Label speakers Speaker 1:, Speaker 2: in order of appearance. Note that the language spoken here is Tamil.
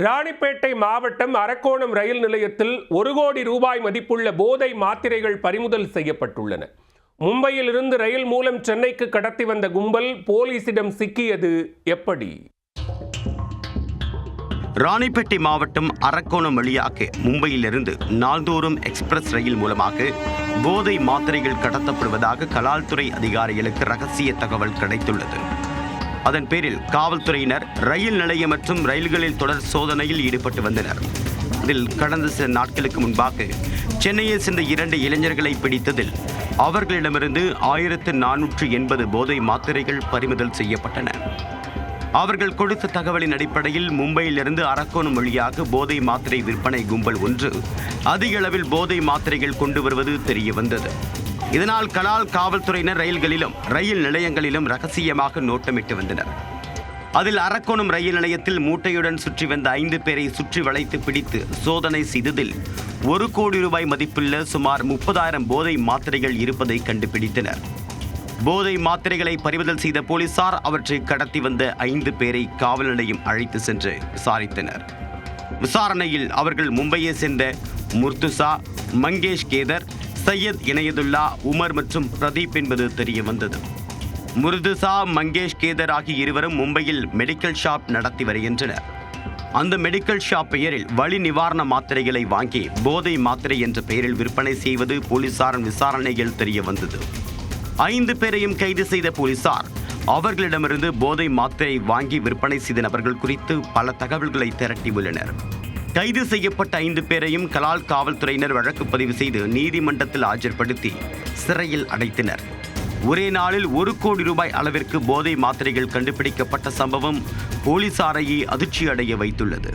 Speaker 1: ராணிப்பேட்டை மாவட்டம் அரக்கோணம் ரயில் நிலையத்தில் 1 கோடி ரூபாய் மதிப்புள்ள போதை மாத்திரைகள் பறிமுதல் செய்யப்பட்டுள்ளன. மும்பையில் இருந்து ரயில் மூலம் சென்னைக்கு கடத்தி வந்த கும்பல் போலீசிடம் சிக்கியது எப்படி?
Speaker 2: ராணிப்பேட்டை மாவட்டம் அரக்கோணம் வழியாக மும்பையிலிருந்து நாள்தோறும் எக்ஸ்பிரஸ் ரயில் மூலமாக போதை மாத்திரைகள் கடத்தப்படுவதாக கலால்துறை அதிகாரிகளுக்கு ரகசிய தகவல் கிடைத்துள்ளது. அதன் பேரில் காவல்துறையினர் ரயில் நிலையம் மற்றும் ரயில்களில் தொடர் சோதனையில் ஈடுபட்டு வந்தனர். இதில் கடந்த சில நாட்களுக்கு முன்பாக சென்னையை சேர்ந்த 2 இளைஞர்களை பிடித்ததில் அவர்களிடமிருந்து 1480 போதை மாத்திரைகள் பறிமுதல் செய்யப்பட்டன. அவர்கள் கொடுத்த தகவலின் அடிப்படையில் மும்பையிலிருந்து அரக்கோணம் வழியாக போதை மாத்திரை விற்பனை கும்பல் ஒன்று அதிக அளவில் போதை மாத்திரைகள் கொண்டு வருவது தெரிய வந்தது. இதனால் கலால் காவல்துறையினர் ரயில்களிலும் ரயில் நிலையங்களிலும் ரகசியமாக நோட்டமிட்டு வந்தனர். அதில் அரக்கோணம் ரயில் நிலையத்தில் மூட்டையுடன் சுற்றி வந்த 5 பேரை சுற்றி வளைத்து பிடித்து சோதனை செய்ததில் 1 கோடி ரூபாய் மதிப்புள்ள சுமார் 30,000 போதை மாத்திரைகள் இருப்பதை கண்டுபிடித்தனர். போதை மாத்திரைகளை பறிமுதல் செய்த போலீசார் அவற்றை கடத்தி வந்த 5 பேரை காவல் நிலையம் அழைத்து சென்று விசாரித்தனர். விசாரணையில் அவர்கள் மும்பையை சேர்ந்த முர்துசா, மங்கேஷ் கேதர், சையத் இணையதுல்லா, உமர் மற்றும் பிரதீப் என்பது தெரிய வந்தது. முர்துசா, மங்கேஷ் கேதர் ஆகிய இருவரும் மும்பையில் மெடிக்கல் ஷாப் நடத்தி வருகின்றனர். அந்த மெடிக்கல் ஷாப் பெயரில் வலி நிவாரண மாத்திரைகளை வாங்கி போதை மாத்திரை என்ற பெயரில் விற்பனை செய்வது போலீசாரின் விசாரணையில் தெரிய வந்தது. 5 பேரையும் கைது செய்த போலீசார் அவர்களிடமிருந்து போதை மாத்திரை வாங்கி விற்பனை செய்த நபர்கள் குறித்து பல தகவல்களை திரட்டியுள்ளனர். கைது செய்யப்பட்ட 5 பேரையும் கலால் காவல்துறையினர் வழக்கு பதிவு செய்து நீதிமன்றத்தில் ஆஜர்படுத்தி சிறையில் அடைத்தனர். ஒரே நாளில் 1 கோடி ரூபாய் அளவிற்கு போதை மாத்திரைகள் கண்டுபிடிக்கப்பட்ட சம்பவம் போலீசாரையே அதிர்ச்சி அடைய வைத்துள்ளது.